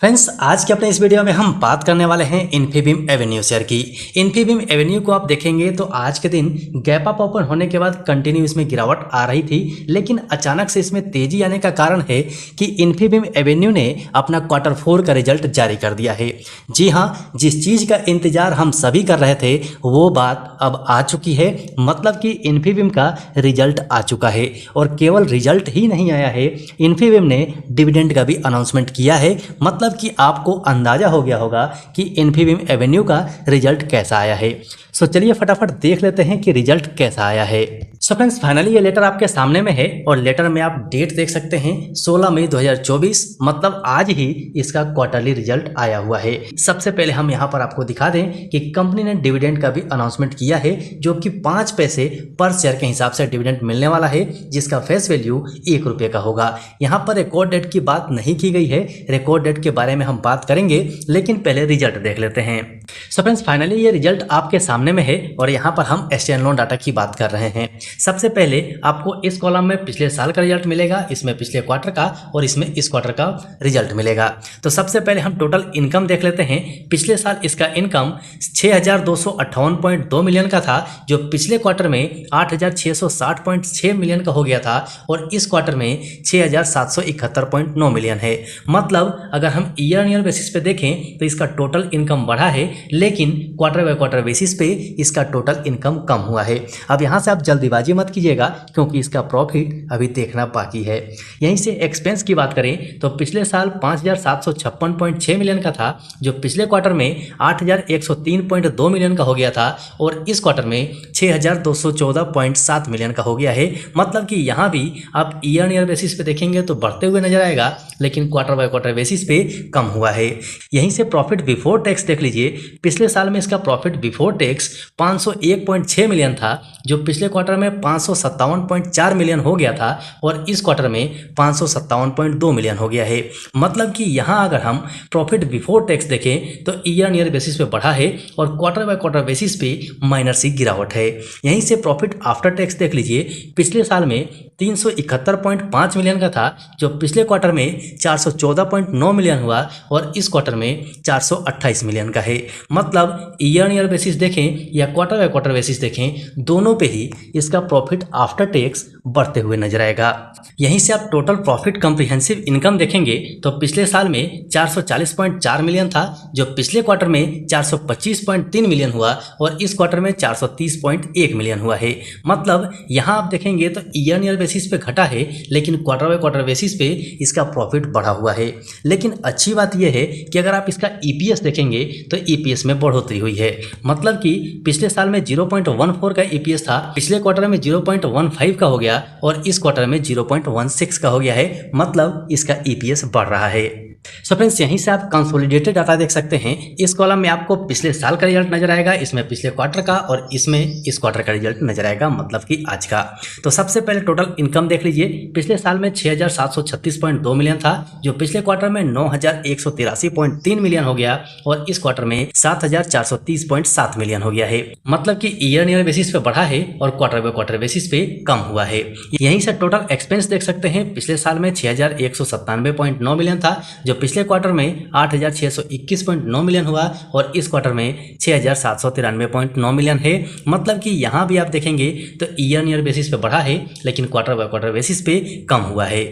Friends, आज के अपने इस वीडियो में हम बात करने वाले हैं इन्फीबीम एवेन्यू शेयर की। इन्फीबीम एवेन्यू को आप देखेंगे तो आज के दिन गैप अप ओपन होने के बाद कंटिन्यू इसमें गिरावट आ रही थी, लेकिन अचानक से इसमें तेजी आने का कारण है कि इन्फीबीम एवेन्यू ने अपना क्वार्टर 4 का रिजल्ट जारी कर दिया है। जी हाँ, जिस चीज़ का इंतजार हम सभी कर रहे थे वो बात अब आ चुकी है। मतलब कि इन्फीबीम का रिजल्ट आ चुका है और केवल रिजल्ट ही नहीं आया है, इन्फीबीम ने डिविडेंड का भी अनाउंसमेंट किया है। मतलब कि आपको अंदाजा हो गया होगा कि इन्फीबीम एवेन्यू का रिजल्ट कैसा आया है। सो चलिए फटाफट देख लेते हैं कि रिजल्ट कैसा आया है। सो फ्रेंड्स, फाइनली ये लेटर आपके सामने में है और लेटर में आप डेट देख सकते हैं 16 मई 2024, मतलब आज ही इसका क्वार्टरली रिजल्ट आया हुआ है। सबसे पहले हम यहाँ पर आपको दिखा दें कि कंपनी ने डिविडेंड का भी अनाउंसमेंट किया है, जो कि 5 पैसे पर शेयर के हिसाब से डिविडेंड मिलने वाला है, जिसका फेस वैल्यू 1 रुपये का होगा। यहाँ पर रिकॉर्ड डेट की बात नहीं की गई है, रिकॉर्ड डेट के बारे में हम बात करेंगे, लेकिन पहले रिजल्ट देख लेते हैं। सो फ्रेंड्स, फाइनली ये रिजल्ट आपके सामने में है और यहाँ पर हम स्टैंड लोन डाटा की बात कर रहे हैं। सबसे पहले आपको इस कॉलम में पिछले साल का रिजल्ट मिलेगा, इसमें पिछले क्वार्टर का और इसमें इस क्वार्टर का रिजल्ट मिलेगा। तो सबसे पहले हम टोटल इनकम देख लेते हैं। पिछले साल इसका इनकम 6258.2 मिलियन का था, जो पिछले क्वार्टर में 8660.6 मिलियन का हो गया था और इस क्वार्टर में 6771.9 मिलियन है। मतलब अगर हम ईयर बेसिस पे देखें तो इसका टोटल इनकम बढ़ा है, लेकिन क्वार्टर बाय क्वार्टर बेसिस पे इसका टोटल इनकम कम हुआ है। अब यहाँ से आप जल्दीबाजी मत कीजिएगा, क्योंकि इसका प्रॉफिट अभी देखना बाकी है। यहीं से एक्सपेंस की बात करें तो पिछले साल 5756.6 मिलियन का था, जो पिछले क्वार्टर में 8103.2 मिलियन का हो गया था और इस क्वार्टर में 6214.7 मिलियन का हो गया है। मतलब कि यहाँ भी आप ईयर बेसिस पे देखेंगे तो बढ़ते हुए नजर आएगा, लेकिन क्वार्टर बाय क्वार्टर बेसिस पे कम हुआ है। यहीं से प्रॉफिट बिफोर टैक्स देख लीजिए। पिछले साल में इसका प्रॉफिट बिफोर टैक्स 501.6 मिलियन था, जो पिछले क्वार्टर में 557.4 मिलियन हो गया था और इस क्वार्टर में 557.2 मिलियन हो गया है। मतलब कि यहाँ अगर हम प्रॉफिट बिफोर टैक्स देखें तो ईयर बेसिस पे बढ़ा है और क्वार्टर बाय क्वार्टर बेसिस पे माइनर सी गिरावट है। यहीं से प्रॉफिट आफ्टर टैक्स देख लीजिए। पिछले साल में 371.5 मिलियन का था, जो पिछले क्वार्टर में 414.9 मिलियन हुआ और इस क्वार्टर में 428 मिलियन का है। मतलब ईयर बेसिस देखें या क्वार्टर बाय क्वार्टर बेसिस देखें, दोनों पे ही इसका प्रॉफिट आफ्टर टैक्स बढ़ते हुए नजर आएगा। यहीं से आप टोटल प्रॉफिट कॉम्प्रिहेंसिव इनकम देखेंगे तो पिछले साल में 440.4 मिलियन था, जो पिछले क्वार्टर में 425.3 मिलियन हुआ और इस क्वार्टर में 430.1 मिलियन हुआ है। मतलब यहाँ आप देखेंगे तो ईयर बेसिस पे घटा है, लेकिन क्वार्टर बाय क्वार्टर बेसिस पे इसका प्रॉफिट बढ़ा हुआ है। लेकिन अच्छी बात यह है कि अगर आप इसका ईपीएस देखेंगे तो ईपीएस में बढ़ोतरी हुई है। मतलब कि पिछले साल में 0.14 का ईपीएस था, पिछले क्वार्टर में 0.15 का हो गया और इस क्वार्टर में 0.16 का हो गया है। मतलब इसका ईपीएस बढ़ रहा है। सो फ्रेंड्स, यहीं से आप कंसोलिडेटेड डाटा देख सकते हैं। इस कॉलम में आपको पिछले साल का रिजल्ट नजर आएगा, इसमें पिछले क्वार्टर का और इसमें इस क्वार्टर का रिजल्ट नजर आएगा, मतलब कि आज का। तो सबसे पहले टोटल इनकम देख लीजिए। पिछले साल में 6736.2 मिलियन था, जो पिछले क्वार्टर में 9183.3 मिलियन हो गया और इस क्वार्टर में 7430.7 मिलियन हो गया है। मतलब कि ईयर बेसिस पे बढ़ा है और क्वार्टर बाय क्वार्टर बेसिस पे कम हुआ है। यहीं से टोटल एक्सपेंस देख सकते हैं। पिछले साल में 6197.9 मिलियन था, जो पिछले क्वार्टर में 8621.9 मिलियन हुआ और इस क्वार्टर में 6793.9 मिलियन है। मतलब कि यहाँ भी आप देखेंगे तो ईयर बेसिस पे बढ़ा है, लेकिन क्वार्टर बाय क्वार्टर बेसिस पे कम हुआ है।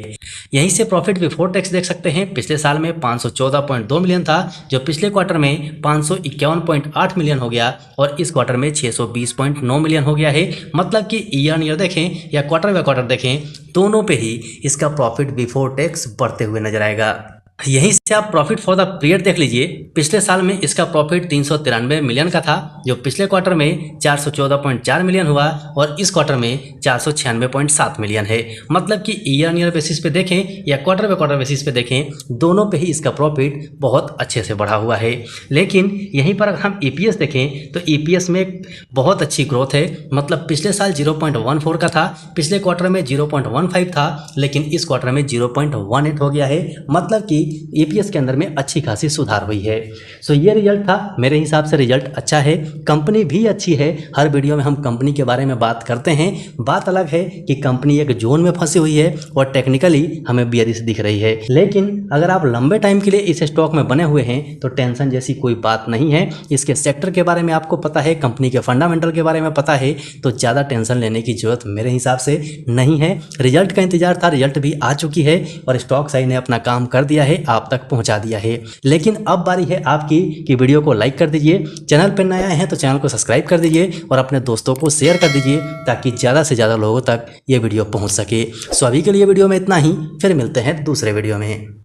यहीं से प्रॉफिट बिफोर टैक्स देख सकते हैं। पिछले साल में 514.2 मिलियन था, जो पिछले क्वार्टर में 551.8 मिलियन हो गया और इस क्वार्टर में 620.9 मिलियन हो गया है। मतलब कि ईयर देखें या क्वार्टर बाय क्वार्टर देखें, दोनों पे ही इसका प्रॉफिट बिफोर टैक्स बढ़ते हुए नजर आएगा। यहीं से आप प्रॉफिट फॉर द पीरियड देख लीजिए। पिछले साल में इसका प्रॉफिट 393 मिलियन का था, जो पिछले क्वार्टर में 414.4 मिलियन हुआ और इस क्वार्टर में 496.7 मिलियन है। मतलब कि ईयर बेसिस पे देखें या क्वार्टर बाय क्वार्टर बेसिस पे देखें, दोनों पे ही इसका प्रॉफिट बहुत अच्छे से बढ़ा हुआ है। लेकिन यहीं पर अगर हम ईपीएस देखें तो ईपीएस में बहुत अच्छी ग्रोथ है। मतलब पिछले साल 0.14 का था, पिछले क्वार्टर में 0.15 था, लेकिन इस क्वार्टर में 0.18 हो गया है। मतलब कि ईपीएस के अंदर में अच्छी खासी सुधार हुई है। सो ये रिजल्ट था, मेरे हिसाब से रिजल्ट अच्छा है, कंपनी भी अच्छी है। हर वीडियो में हम कंपनी के बारे में बात करते हैं। बात अलग है कि कंपनी एक जोन में फंसी हुई है और टेक्निकली हमें बेयरिश दिख रही है, लेकिन अगर आप लंबे टाइम के लिए इस स्टॉक में बने हुए हैं तो टेंशन जैसी कोई बात नहीं है। इसके सेक्टर के बारे में आपको पता है, कंपनी के फंडामेंटल के बारे में पता है, तो ज़्यादा टेंशन लेने की जरूरत मेरे हिसाब से नहीं है। रिजल्ट का इंतजार था, रिजल्ट भी आ चुकी है और स्टॉक साई ने अपना काम कर दिया है, आप तक पहुंचा दिया है। लेकिन अब बारी है आपकी कि वीडियो को लाइक कर दीजिए, चैनल पर नया हैं तो चैनल को सब्सक्राइब कर दीजिए और अपने दोस्तों को शेयर कर दीजिए ताकि ज़्यादा से ज़्यादा लोगों तक ये वीडियो पहुँच सके। सो अभी के लिए वीडियो में इतना ही, फिर मिलते हैं दूसरे वीडियो में।